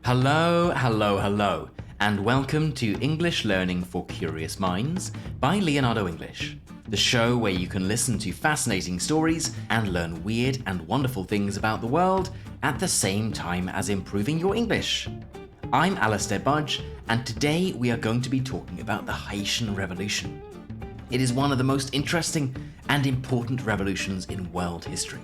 Hello, hello, hello, and welcome to English Learning for Curious Minds by Leonardo English, the show where you can listen to fascinating stories and learn weird and wonderful things about the world at the same time as improving your English. I'm Alistair Budge, and today we are going to be talking about the Haitian Revolution. It is one of the most interesting and important revolutions in world history,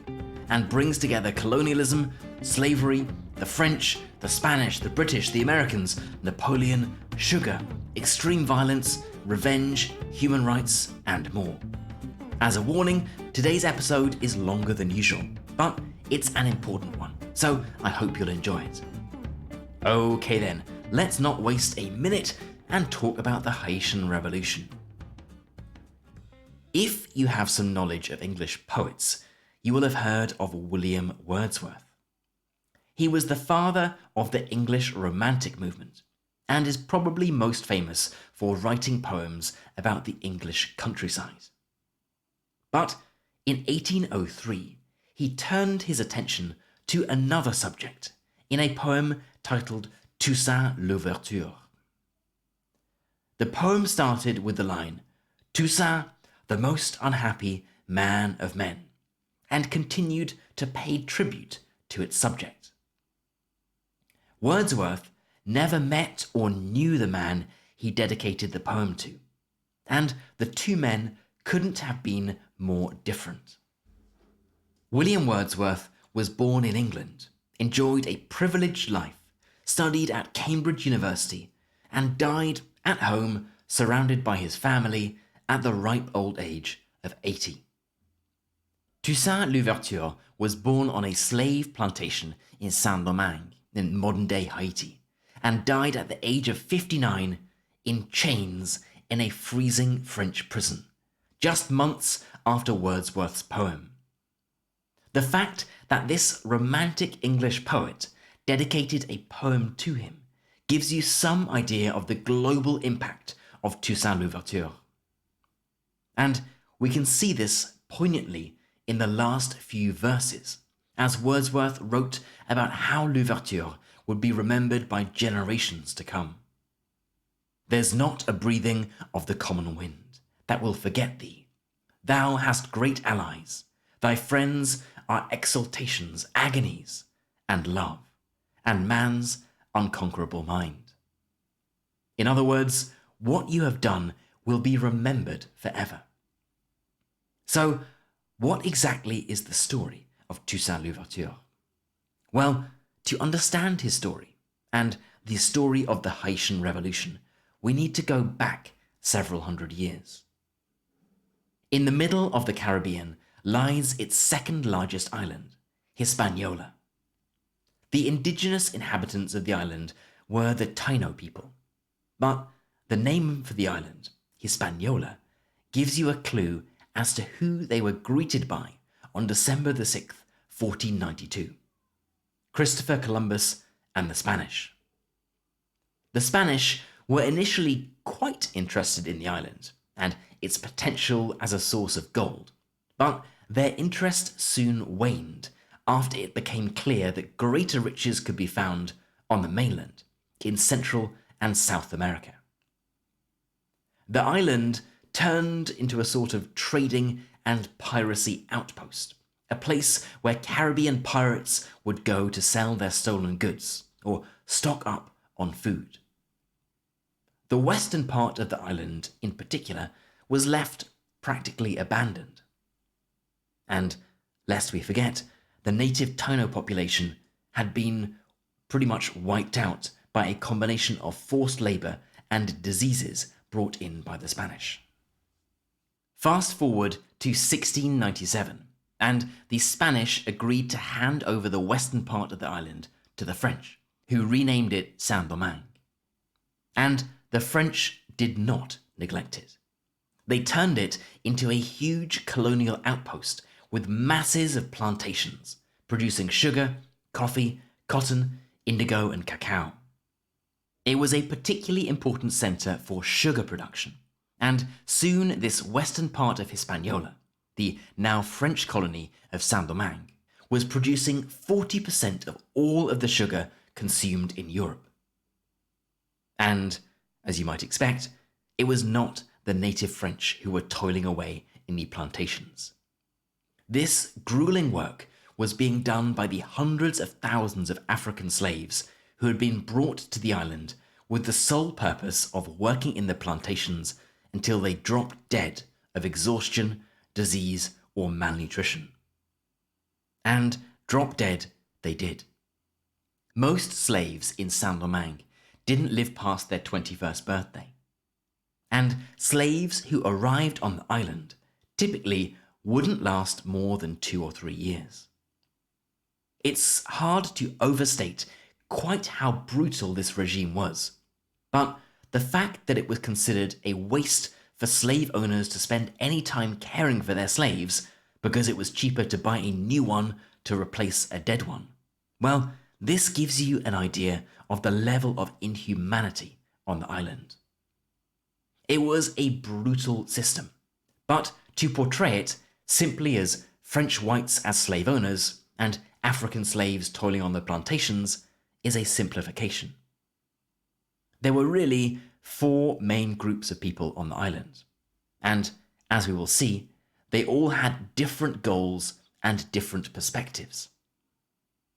and brings together colonialism, slavery, the French, the Spanish, the British, the Americans, Napoleon, sugar, extreme violence, revenge, human rights, and more. As a warning, today's episode is longer than usual, but it's an important one, so I hope you'll enjoy it. Okay then, let's not waste a minute and talk about the Haitian Revolution. If you have some knowledge of English poets, you will have heard of William Wordsworth. He was the father of the English Romantic movement and is probably most famous for writing poems about the English countryside. But in 1803, he turned his attention to another subject in a poem titled Toussaint L'Ouverture. The poem started with the line, "Toussaint, the most unhappy man of men," and continued to pay tribute to its subject. Wordsworth never met or knew the man he dedicated the poem to, and the two men couldn't have been more different. William Wordsworth was born in England, enjoyed a privileged life, studied at Cambridge University, and died at home surrounded by his family at the ripe old age of 80. Toussaint L'Ouverture was born on a slave plantation in Saint-Domingue in modern-day Haiti, and died at the age of 59 in chains in a freezing French prison, just months after Wordsworth's poem. The fact that this romantic English poet dedicated a poem to him gives you some idea of the global impact of Toussaint L'Ouverture. And we can see this poignantly in the last few verses, as Wordsworth wrote about how L'Ouverture would be remembered by generations to come. "There's not a breathing of the common wind that will forget thee. Thou hast great allies. Thy friends are exaltations, agonies, and love, and man's unconquerable mind." In other words, what you have done will be remembered forever. So, what exactly is the story of Toussaint L'Ouverture? Well, to understand his story, and the story of the Haitian Revolution, we need to go back several hundred years. In the middle of the Caribbean lies its second largest island, Hispaniola. The indigenous inhabitants of the island were the Taino people, but the name for the island, Hispaniola, gives you a clue as to who they were greeted by on December the 6th, 1492. Christopher Columbus and the Spanish. The Spanish were initially quite interested in the island and its potential as a source of gold, but their interest soon waned after it became clear that greater riches could be found on the mainland in Central and South America. The island turned into a sort of trading and piracy outpost, a place where Caribbean pirates would go to sell their stolen goods or stock up on food. The western part of the island, in particular, was left practically abandoned. And, lest we forget, the native Taino population had been pretty much wiped out by a combination of forced labor and diseases brought in by the Spanish. Fast forward to 1697, and the Spanish agreed to hand over the western part of the island to the French, who renamed it Saint-Domingue. And the French did not neglect it. They turned it into a huge colonial outpost with masses of plantations, producing sugar, coffee, cotton, indigo, and cacao. It was a particularly important center for sugar production, and soon this western part of Hispaniola, the now French colony of Saint-Domingue, was producing 40% of all of the sugar consumed in Europe. And, as you might expect, it was not the native French who were toiling away in the plantations. This grueling work was being done by the hundreds of thousands of African slaves who had been brought to the island with the sole purpose of working in the plantations until they dropped dead of exhaustion, disease, or malnutrition. And drop dead they did. Most slaves in Saint-Domingue didn't live past their 21st birthday. And slaves who arrived on the island typically wouldn't last more than 2 or 3 years. It's hard to overstate quite how brutal this regime was, but the fact that it was considered a waste for slave owners to spend any time caring for their slaves because it was cheaper to buy a new one to replace a dead one, well, this gives you an idea of the level of inhumanity on the island. It was a brutal system, but to portray it simply as French whites as slave owners and African slaves toiling on the plantations is a simplification. There were really 4 main groups of people on the island, and as we will see, they all had different goals and different perspectives.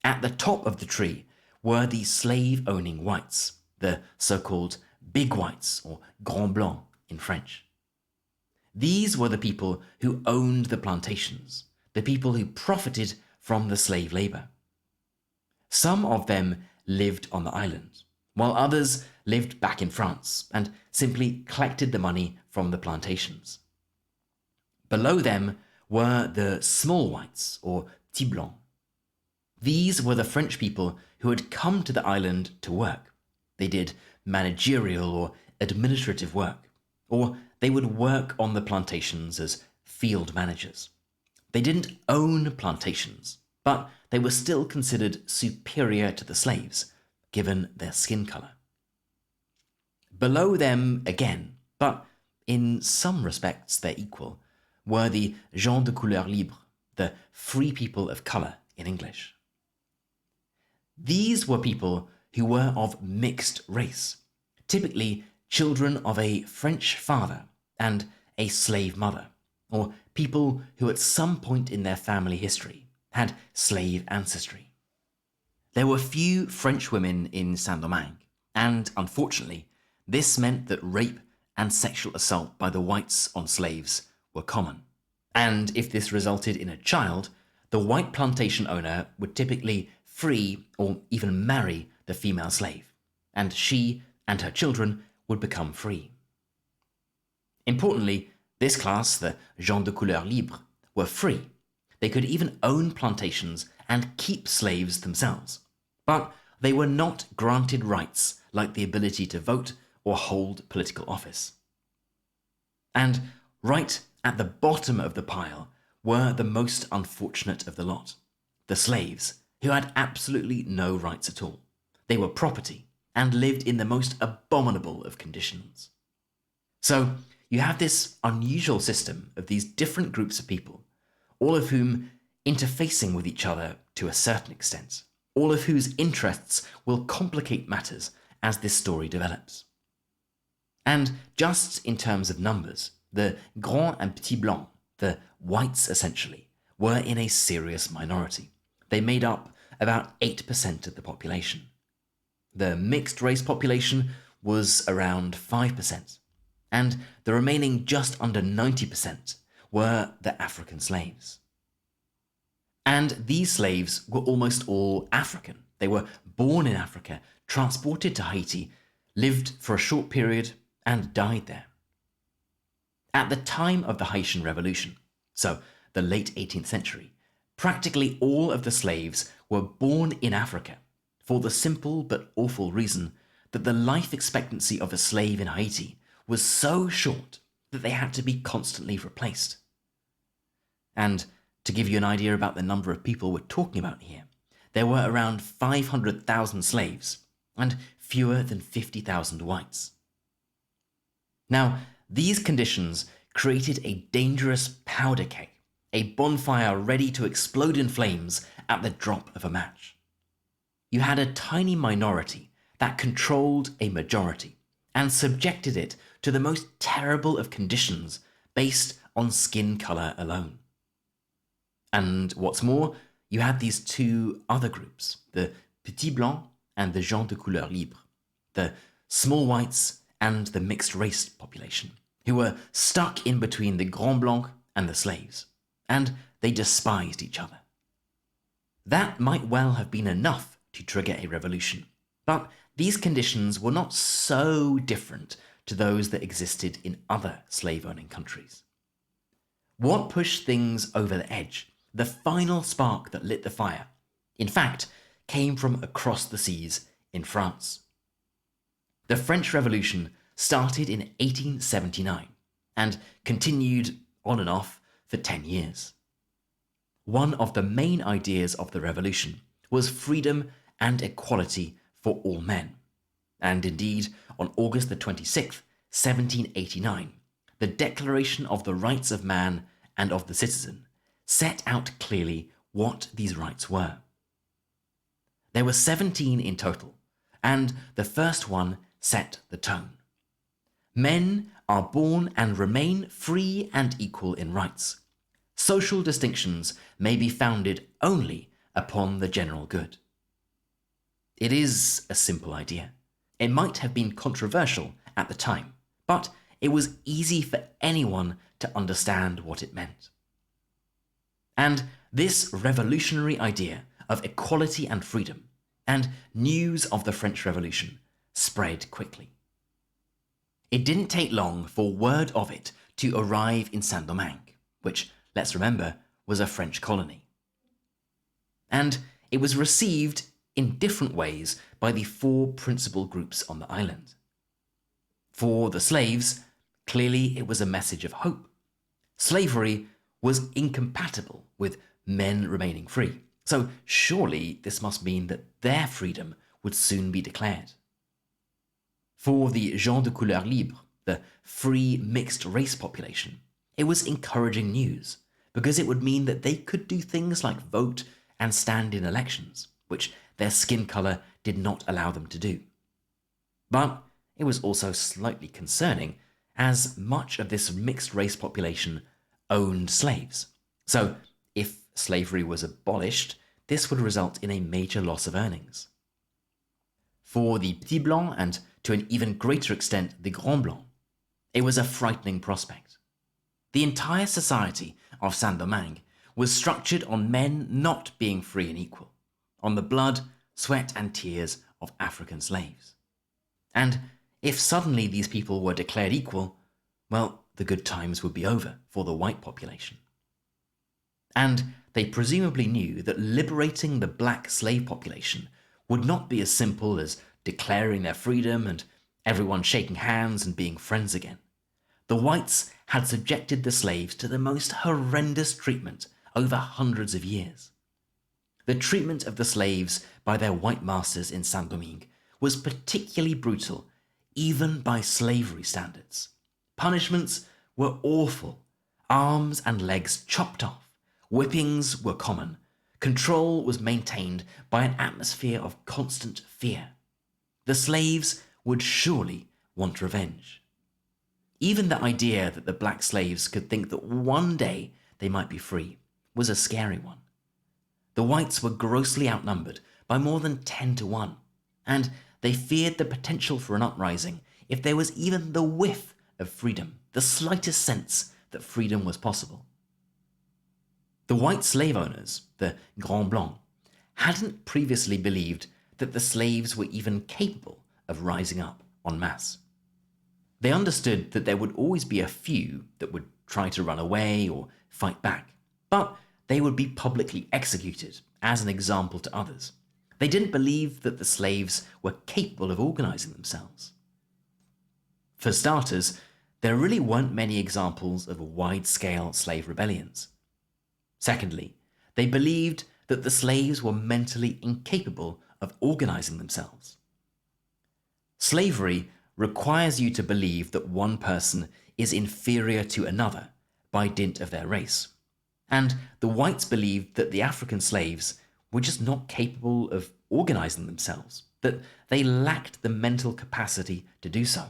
At the top of the tree were the slave-owning whites, the so-called big whites, or grands blancs in French. These were the people who owned the plantations, the people who profited from the slave labor. Some of them lived on the island, while others lived back in France and simply collected the money from the plantations. Below them were the small whites, or petits blancs. These were the French people who had come to the island to work. They did managerial or administrative work, or they would work on the plantations as field managers. They didn't own plantations, but they were still considered superior to the slaves, given their skin color. Below them again, but in some respects they're equal, were the gens de couleur libre, the free people of color in English. These were people who were of mixed race, typically children of a French father and a slave mother, or people who at some point in their family history had slave ancestry. There were few French women in Saint-Domingue, and unfortunately, this meant that rape and sexual assault by the whites on slaves were common. And if this resulted in a child, the white plantation owner would typically free or even marry the female slave, and she and her children would become free. Importantly, this class, the gens de couleur libre, were free. They could even own plantations and keep slaves themselves, but they were not granted rights like the ability to vote or hold political office. And right at the bottom of the pile were the most unfortunate of the lot, the slaves, who had absolutely no rights at all. They were property and lived in the most abominable of conditions. So you have this unusual system of these different groups of people, all of whom interfacing with each other to a certain extent, all of whose interests will complicate matters as this story develops. And just in terms of numbers, the grands and petits blancs, the whites essentially, were in a serious minority. They made up about 8% of the population. The mixed race population was around 5%, and the remaining just under 90% were the African slaves. And these slaves were almost all African. They were born in Africa, transported to Haiti, lived for a short period, and died there. At the time of the Haitian Revolution, so the late 18th century, practically all of the slaves were born in Africa for the simple but awful reason that the life expectancy of a slave in Haiti was so short that they had to be constantly replaced. And to give you an idea about the number of people we're talking about here, there were around 500,000 slaves and fewer than 50,000 whites. Now, these conditions created a dangerous powder keg, a bonfire ready to explode in flames at the drop of a match. you had a tiny minority that controlled a majority and subjected it to the most terrible of conditions based on skin colour alone. And what's more, you had these two other groups, the Petits Blancs and the gens de couleur libre, the small whites and the mixed race population, who were stuck in between the Grands Blancs and the slaves, and they despised each other. That might well have been enough to trigger a revolution, but these conditions were not so different to those that existed in other slave-owning countries. What pushed things over the edge, the final spark that lit the fire, in fact, came from across the seas in France. The French Revolution started in 1879 and continued on and off for 10 years. One of the main ideas of the revolution was freedom and equality for all men. And indeed, on August the 26th, 1789, the Declaration of the Rights of Man and of the Citizen set out clearly what these rights were. There were 17 in total, and the first one set the tone. Men are born and remain free and equal in rights. Social distinctions may be founded only upon the general good. It is a simple idea. It might have been controversial at the time, but it was easy for anyone to understand what it meant. And this revolutionary idea of equality and freedom, and news of the French Revolution, spread quickly. It didn't take long for word of it to arrive in Saint-Domingue, which, let's remember, was a French colony. And it was received in different ways by the four principal groups on the island. For the slaves, clearly it was a message of hope. Slavery was incompatible with men remaining free, so surely this must mean that their freedom would soon be declared. For the gens de couleur libre, the free mixed race population, it was encouraging news, because it would mean that they could do things like vote and stand in elections, which their skin colour did not allow them to do. But it was also slightly concerning, as much of this mixed race population owned slaves. So if slavery was abolished, this would result in a major loss of earnings. For the Petits Blancs, and to an even greater extent the Grands Blancs, it was a frightening prospect. The entire society of Saint-Domingue was structured on men not being free and equal, on the blood, sweat and tears of African slaves. And if suddenly these people were declared equal, well, the good times would be over for the white population. And they presumably knew that liberating the black slave population would not be as simple as declaring their freedom and everyone shaking hands and being friends again. The whites had subjected the slaves to the most horrendous treatment over hundreds of years. The treatment of the slaves by their white masters in Saint-Domingue was particularly brutal, even by slavery standards. Punishments were awful. Arms and legs chopped off. Whippings were common. Control was maintained by an atmosphere of constant fear. The slaves would surely want revenge. Even the idea that the black slaves could think that one day they might be free was a scary one. The whites were grossly outnumbered by more than 10 to 1, and they feared the potential for an uprising if there was even the whiff of freedom, the slightest sense that freedom was possible. The white slave owners, the Grands Blancs, hadn't previously believed that the slaves were even capable of rising up en masse. They understood that there would always be a few that would try to run away or fight back, but they would be publicly executed as an example to others. They didn't believe that the slaves were capable of organizing themselves. For starters, there really weren't many examples of wide-scale slave rebellions. Secondly, they believed that the slaves were mentally incapable of organizing themselves. Slavery requires you to believe that one person is inferior to another by dint of their race, and the whites believed that the African slaves were just not capable of organizing themselves, that they lacked the mental capacity to do so.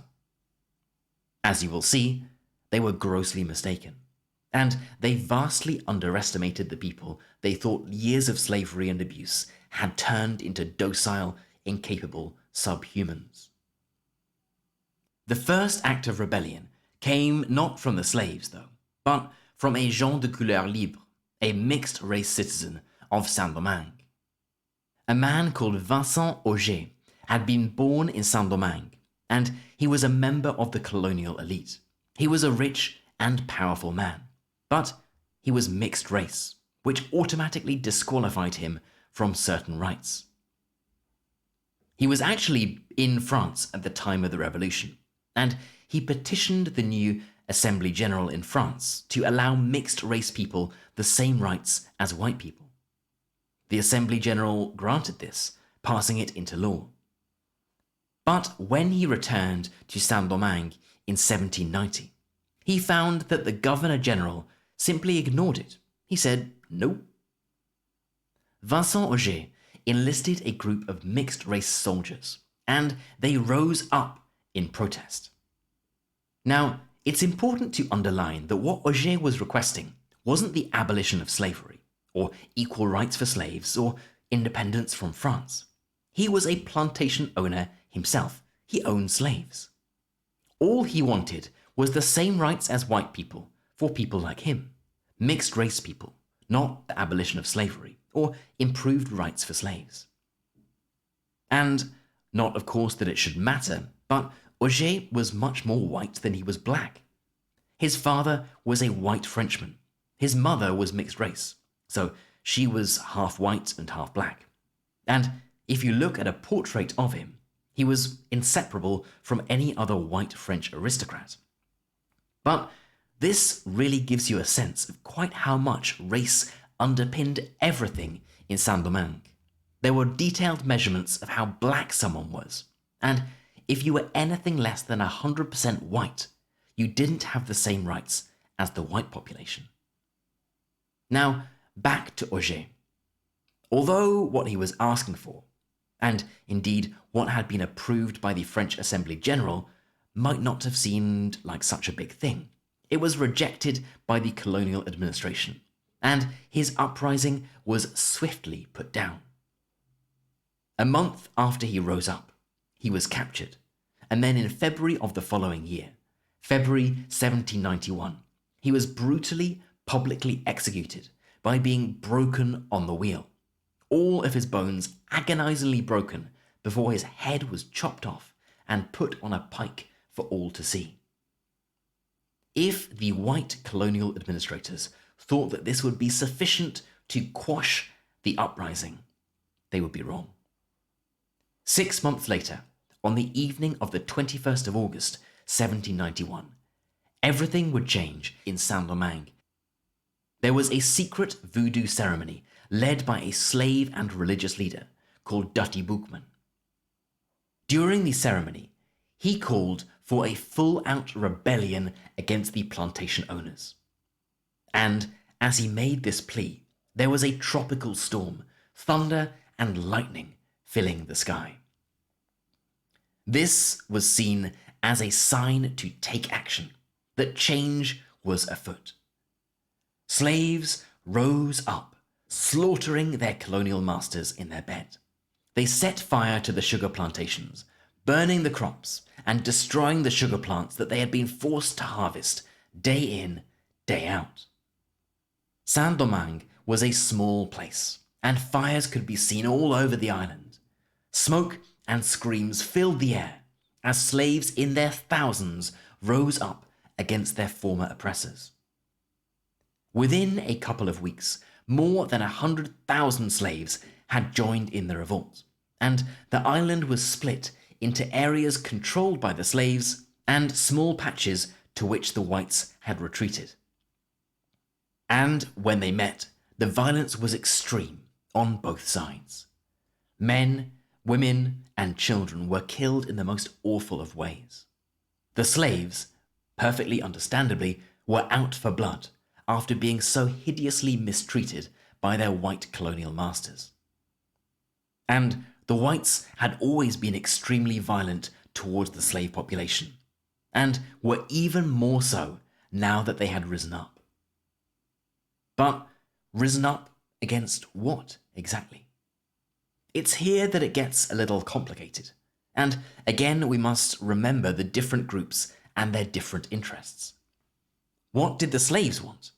As you will see, they were grossly mistaken, and they vastly underestimated the people they thought years of slavery and abuse had turned into docile, incapable subhumans. The first act of rebellion came not from the slaves, though, but from a gens de couleur libre, a mixed-race citizen of Saint-Domingue. A man called Vincent Ogé had been born in Saint-Domingue, and he was a member of the colonial elite. He was a rich and powerful man, but he was mixed race, which automatically disqualified him from certain rights. He was actually in France at the time of the revolution, and he petitioned the new Assembly General in France to allow mixed-race people the same rights as white people. The Assembly General granted this, passing it into law. But when he returned to Saint-Domingue in 1790, he found that the Governor-General simply ignored it. He said, "No." Vincent Ogé enlisted a group of mixed-race soldiers, and they rose up in protest. Now, it's important to underline that what Ogé was requesting wasn't the abolition of slavery, or equal rights for slaves, or independence from France. He was a plantation owner himself. He owned slaves. All he wanted was the same rights as white people for people like him, mixed-race people, not the abolition of slavery, or improved rights for slaves. And not, of course, that it should matter, but Ogé was much more white than he was black. His father was a white Frenchman. His mother was mixed race, so she was half white and half black. And if you look at a portrait of him, he was inseparable from any other white French aristocrat. But this really gives you a sense of quite how much race underpinned everything in Saint-Domingue. There were detailed measurements of how black someone was, and if you were anything less than 100% white, you didn't have the same rights as the white population. Now, back to Ogé. Although what he was asking for, and indeed what had been approved by the French Assembly General, might not have seemed like such a big thing, it was rejected by the colonial administration, and his uprising was swiftly put down. A month after he rose up, he was captured, and then in February of the following year, February 1791, he was brutally, publicly executed by being broken on the wheel, all of his bones agonizingly broken before his head was chopped off and put on a pike for all to see. If the white colonial administrators thought that this would be sufficient to quash the uprising, they would be wrong. 6 months later, on the evening of the 21st of August, 1791, everything would change in Saint-Domingue. There was a secret voodoo ceremony led by a slave and religious leader called Dutty Boukman. During the ceremony, he called for a full-out rebellion against the plantation owners. And as he made this plea, there was a tropical storm, thunder and lightning filling the sky. This was seen as a sign to take action, that change was afoot. Slaves rose up, slaughtering their colonial masters in their bed. They set fire to the sugar plantations, burning the crops and destroying the sugar plants that they had been forced to harvest day in, day out. Saint-Domingue was a small place, and fires could be seen all over the island. Smoke and screams filled the air as slaves in their thousands rose up against their former oppressors. Within a couple of weeks, more than 100,000 slaves had joined in the revolt, and the island was split into areas controlled by the slaves and small patches to which the whites had retreated. And when they met, the violence was extreme on both sides. Men, women, and children were killed in the most awful of ways. The slaves, perfectly understandably, were out for blood after being so hideously mistreated by their white colonial masters. And the whites had always been extremely violent towards the slave population, and were even more so now that they had risen up. But risen up against what exactly? It's here that it gets a little complicated, and again we must remember the different groups and their different interests. What did the slaves want?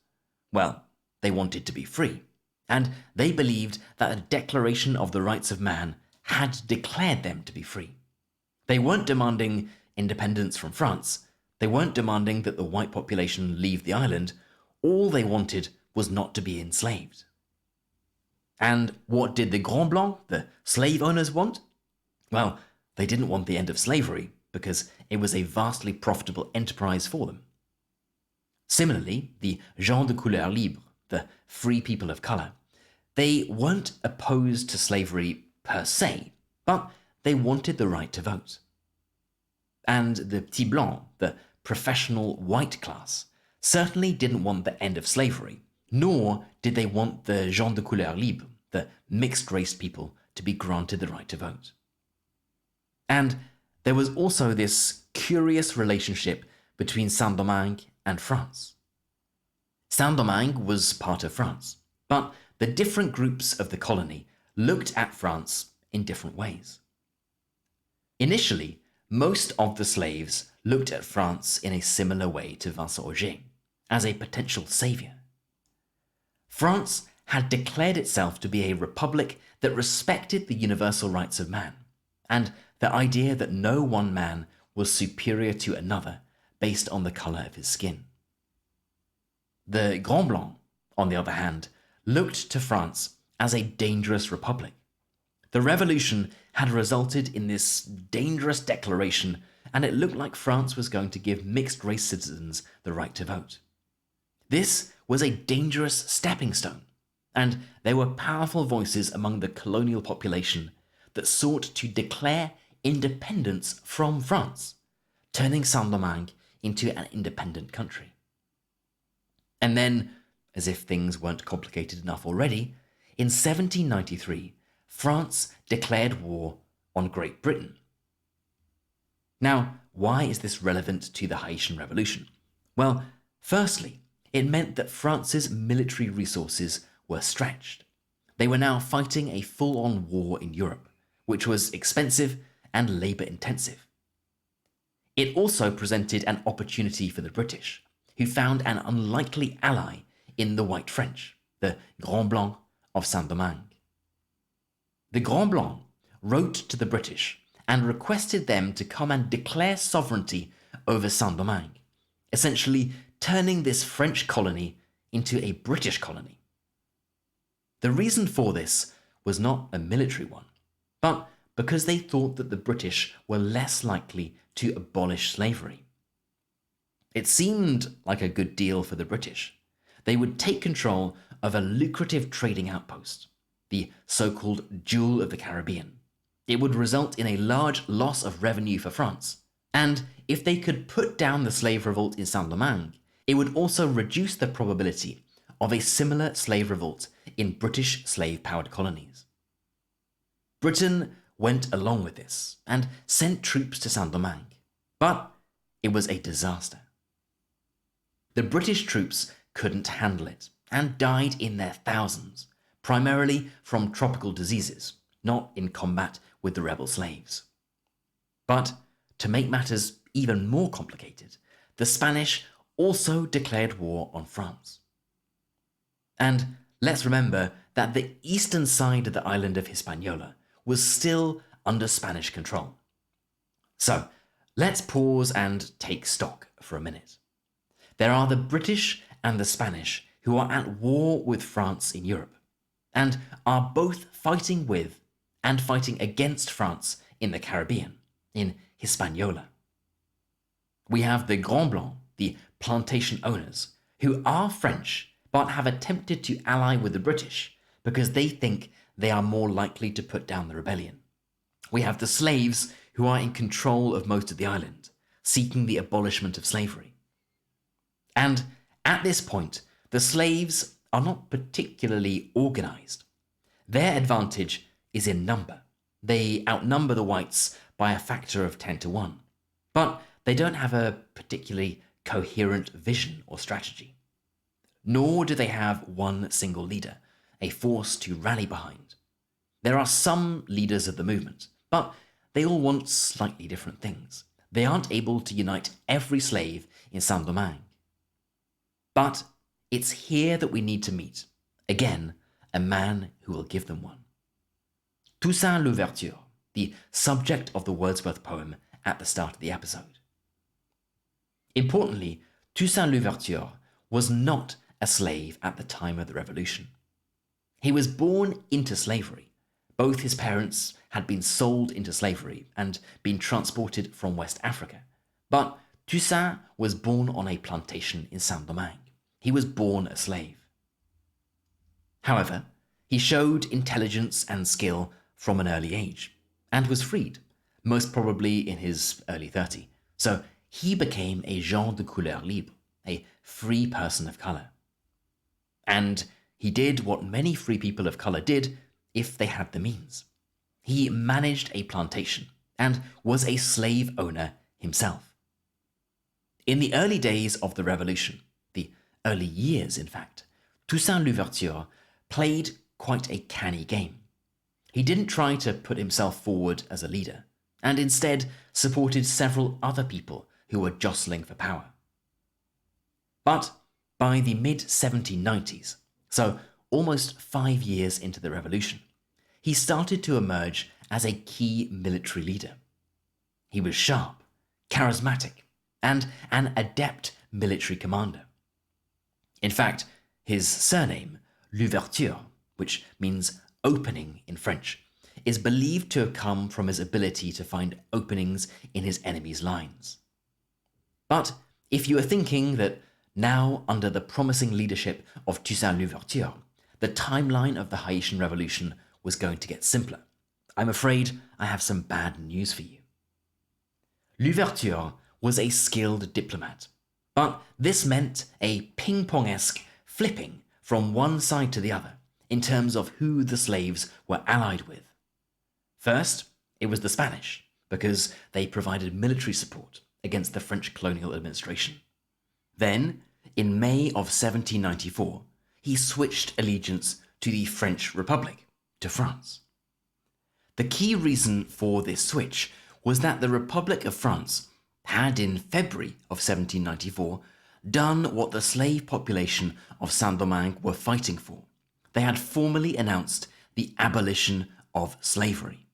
Well, they wanted to be free, and they believed that a Declaration of the Rights of Man had declared them to be free. They weren't demanding independence from France. They weren't demanding that the white population leave the island. All they wanted was not to be enslaved. And what did the Grands Blancs, the slave owners, want? Well, they didn't want the end of slavery because it was a vastly profitable enterprise for them. Similarly, the gens de couleur libre, the free people of colour, they weren't opposed to slavery per se, but they wanted the right to vote. And the petits blancs, the professional white class, certainly didn't want the end of slavery, nor did they want the gens de couleur libre, the mixed-race people, to be granted the right to vote. And there was also this curious relationship between Saint-Domingue and France. Saint-Domingue was part of France, but the different groups of the colony looked at France in different ways. Initially, most of the slaves looked at France in a similar way to Vincent Ogé, as a potential saviour. France had declared itself to be a republic that respected the universal rights of man, and the idea that no one man was superior to another based on the colour of his skin. The Grands Blancs, on the other hand, looked to France as a dangerous republic. The revolution had resulted in this dangerous declaration, and it looked like France was going to give mixed-race citizens the right to vote. This was a dangerous stepping stone, and there were powerful voices among the colonial population that sought to declare independence from France, turning Saint-Domingue into an independent country. And then, as if things weren't complicated enough already, in 1793, France declared war on Great Britain. Now, why is this relevant to the Haitian Revolution? Well, firstly, it meant that France's military resources were stretched. They were now fighting a full-on war in Europe, which was expensive and labour-intensive. It also presented an opportunity for the British, who found an unlikely ally in the White French, the Grands Blancs of Saint-Domingue. The Grands Blancs wrote to the British and requested them to come and declare sovereignty over Saint-Domingue, essentially turning this French colony into a British colony. The reason for this was not a military one, but because they thought that the British were less likely to abolish slavery. It seemed like a good deal for the British. They would take control of a lucrative trading outpost, the so-called Jewel of the Caribbean. It would result in a large loss of revenue for France, and if they could put down the slave revolt in Saint-Domingue, it would also reduce the probability of a similar slave revolt in British slave-powered colonies. Britain went along with this and sent troops to Saint-Domingue, but it was a disaster. The British troops couldn't handle it and died in their thousands, primarily from tropical diseases, not in combat with the rebel slaves. But to make matters even more complicated, the Spanish also declared war on France. And let's remember that the eastern side of the island of Hispaniola was still under Spanish control. So let's pause and take stock for a minute. There are the British and the Spanish who are at war with France in Europe, and are both fighting with and fighting against France in the Caribbean, in Hispaniola. We have the Grands Blancs, the plantation owners, who are French but have attempted to ally with the British because they think they are more likely to put down the rebellion. We have the slaves who are in control of most of the island, seeking the abolishment of slavery. And at this point, the slaves are not particularly organized. Their advantage is in number. They outnumber the whites by a factor of 10 to 1, but they don't have a particularly coherent vision or strategy. Nor do they have one single leader, a force to rally behind. There are some leaders of the movement, but they all want slightly different things. They aren't able to unite every slave in Saint-Domingue. But it's here that we need to meet, again, a man who will give them one. Toussaint L'Ouverture, the subject of the Wordsworth poem at the start of the episode. Importantly, Toussaint L'Ouverture was not a slave at the time of the Revolution. He was born into slavery. Both his parents had been sold into slavery and been transported from West Africa. But Toussaint was born on a plantation in Saint-Domingue. He was born a slave. However, he showed intelligence and skill from an early age and was freed, most probably in his early 30s. So he became a gens de couleur libre, a free person of color. And he did what many free people of color did if they had the means. He managed a plantation and was a slave owner himself. In the early days of the Revolution, the early years in fact, Toussaint L'Ouverture played quite a canny game. He didn't try to put himself forward as a leader, and instead supported several other people who were jostling for power. But by the mid-1790s, so almost 5 years into the revolution, he started to emerge as a key military leader. He was sharp, charismatic, and an adept military commander. In fact, his surname, L'Ouverture, which means opening in French, is believed to have come from his ability to find openings in his enemies' lines. But if you are thinking that now, under the promising leadership of Toussaint L'Ouverture, the timeline of the Haitian Revolution was going to get simpler, I'm afraid I have some bad news for you. L'Ouverture was a skilled diplomat, but this meant a ping-pong-esque flipping from one side to the other in terms of who the slaves were allied with. First, it was the Spanish, because they provided military support against the French colonial administration. Then, in May of 1794, he switched allegiance to the French Republic, to France. The key reason for this switch was that the Republic of France had, in February of 1794, done what the slave population of Saint-Domingue were fighting for. They had formally announced the abolition of slavery.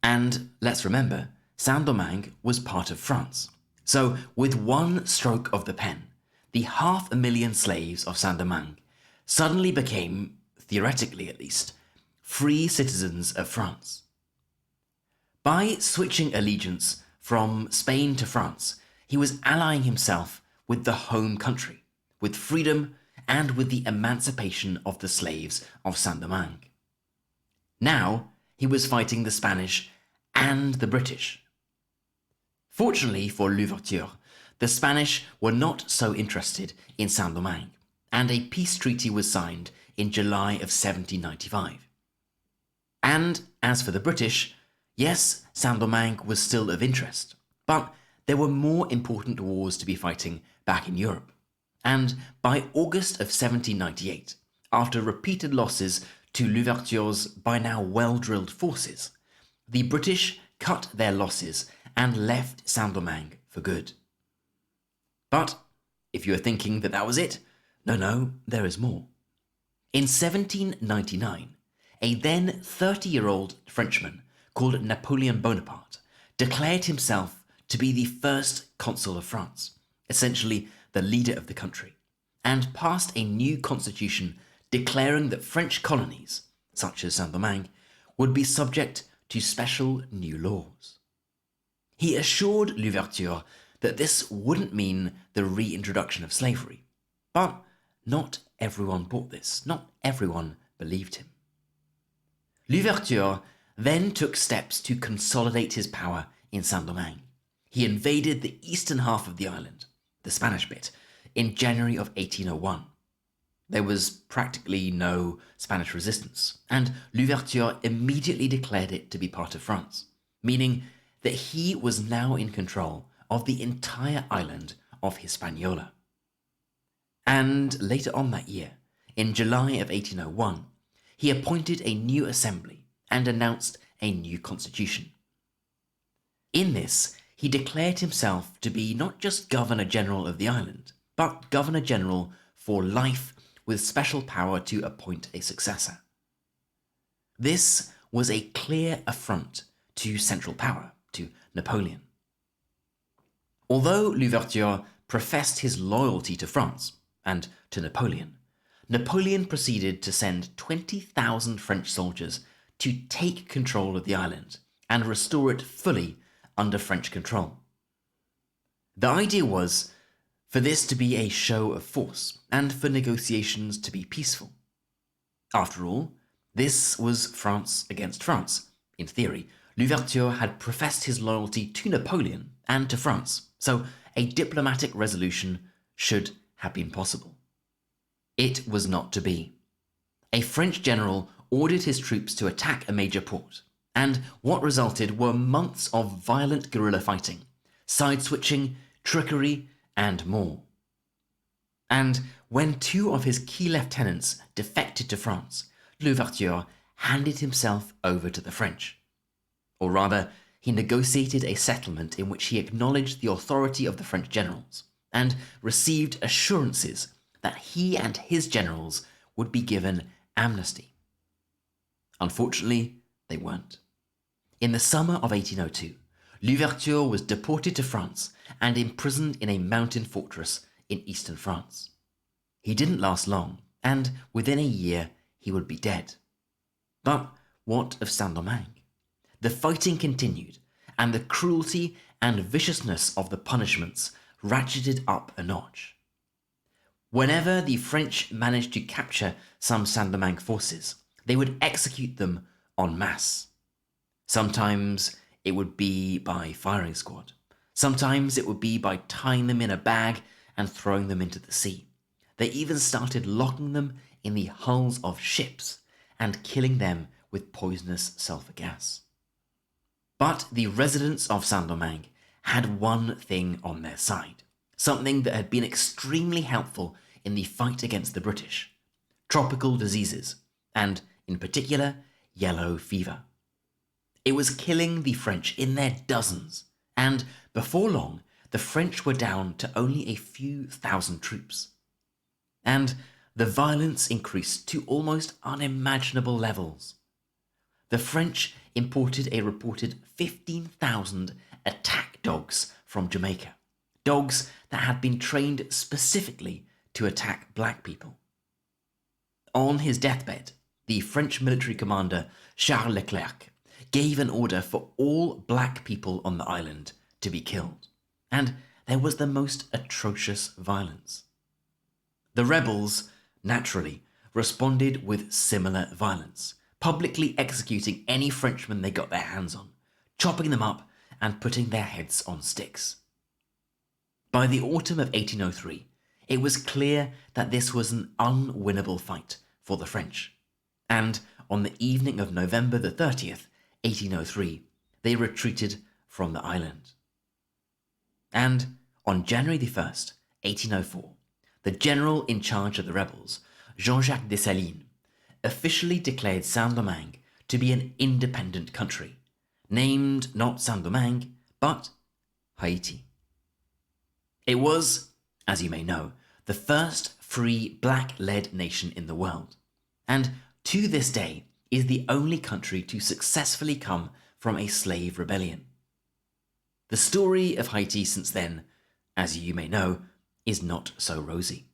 And let's remember, Saint-Domingue was part of France. So, with one stroke of the pen, the 500,000 slaves of Saint-Domingue suddenly became, theoretically at least, free citizens of France. By switching allegiance from Spain to France, he was allying himself with the home country, with freedom and with the emancipation of the slaves of Saint-Domingue. Now, he was fighting the Spanish and the British. Fortunately for L'Ouverture, the Spanish were not so interested in Saint-Domingue, and a peace treaty was signed in July of 1795. And as for the British, yes, Saint-Domingue was still of interest, but there were more important wars to be fighting back in Europe. And by August of 1798, after repeated losses to L'Ouverture's by now well-drilled forces, the British cut their losses and left Saint-Domingue for good. But if you are thinking that that was it, no, there is more. In 1799, a then 30-year-old Frenchman called Napoleon Bonaparte declared himself to be the first consul of France, essentially the leader of the country, and passed a new constitution declaring that French colonies, such as Saint-Domingue, would be subject to special new laws. He assured L'Ouverture that this wouldn't mean the reintroduction of slavery, but not everyone bought this. Not everyone believed him. L'Ouverture then took steps to consolidate his power in Saint-Domingue. He invaded the eastern half of the island, the Spanish bit, in January of 1801. There was practically no Spanish resistance, and Louverture immediately declared it to be part of France, meaning that he was now in control of the entire island of Hispaniola. And later on that year, in July of 1801, he appointed a new assembly and announced a new constitution. In this, he declared himself to be not just Governor-General of the island, but Governor-General for life with special power to appoint a successor. This was a clear affront to central power, to Napoleon. Although Louverture professed his loyalty to France and to Napoleon, Napoleon proceeded to send 20,000 French soldiers to take control of the island and restore it fully under French control. The idea was for this to be a show of force and for negotiations to be peaceful. After all, this was France against France. In theory, Louverture had professed his loyalty to Napoleon and to France, so a diplomatic resolution should have been possible. It was not to be. A French general ordered his troops to attack a major port, and what resulted were months of violent guerrilla fighting, side-switching, trickery, and more. And when two of his key lieutenants defected to France, Louverture handed himself over to the French. Or rather, he negotiated a settlement in which he acknowledged the authority of the French generals and received assurances that he and his generals would be given amnesty. Unfortunately, they weren't. In the summer of 1802, Louverture was deported to France and imprisoned in a mountain fortress in eastern France. He didn't last long, and within a year he would be dead. But what of Saint-Domingue? The fighting continued, and the cruelty and viciousness of the punishments ratcheted up a notch. Whenever the French managed to capture some Saint-Domingue forces, they would execute them en masse. Sometimes it would be by firing squad. Sometimes it would be by tying them in a bag and throwing them into the sea. They even started locking them in the hulls of ships and killing them with poisonous sulfur gas. But the residents of Saint-Domingue had one thing on their side, something that had been extremely helpful in the fight against the British: tropical diseases, and in particular, yellow fever. It was killing the French in their dozens, and before long, the French were down to only a few thousand troops. And the violence increased to almost unimaginable levels. The French imported a reported 15,000 attack dogs from Jamaica, dogs that had been trained specifically to attack black people. On his deathbed, the French military commander Charles Leclerc gave an order for all black people on the island to be killed, and there was the most atrocious violence. The rebels, naturally, responded with similar violence, publicly executing any Frenchman they got their hands on, chopping them up and putting their heads on sticks. By the autumn of 1803, it was clear that this was an unwinnable fight for the French, and on the evening of November the 30th, 1803, they retreated from the island. And on January the 1st, 1804, the general in charge of the rebels, Jean-Jacques Dessalines, officially declared Saint-Domingue to be an independent country, named not Saint-Domingue, but Haiti. It was, as you may know, the first free black-led nation in the world, and to this day is the only country to successfully come from a slave rebellion. The story of Haiti since then, as you may know, is not so rosy.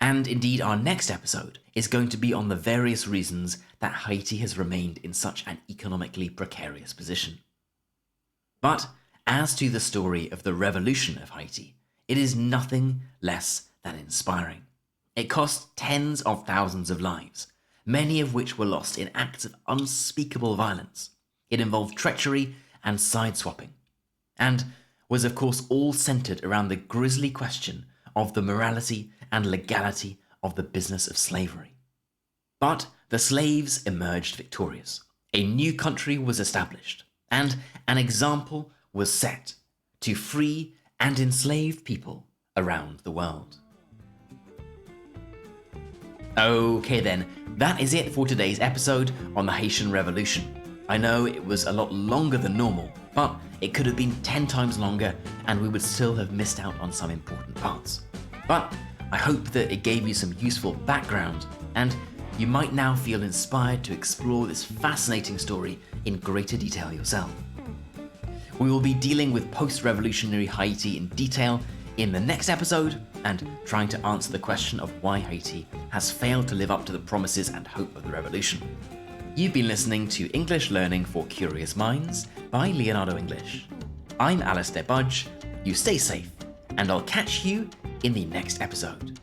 And indeed, our next episode is going to be on the various reasons that Haiti has remained in such an economically precarious position. But as to the story of the revolution of Haiti, it is nothing less than inspiring. It cost tens of thousands of lives, many of which were lost in acts of unspeakable violence. It involved treachery and side-swapping, and was of course all centered around the grisly question of the morality and legality of the business of slavery. But the slaves emerged victorious. A new country was established, and an example was set to free and enslave people around the world. Okay then, that is it for today's episode on the Haitian Revolution. I know it was a lot longer than normal, but it could have been 10 times longer and we would still have missed out on some important parts. But I hope that it gave you some useful background and you might now feel inspired to explore this fascinating story in greater detail yourself. We will be dealing with post-revolutionary Haiti in detail in the next episode and trying to answer the question of why Haiti has failed to live up to the promises and hope of the revolution. You've been listening to English Learning for Curious Minds by Leonardo English. I'm Alistair Budge, you stay safe, and I'll catch you in the next episode.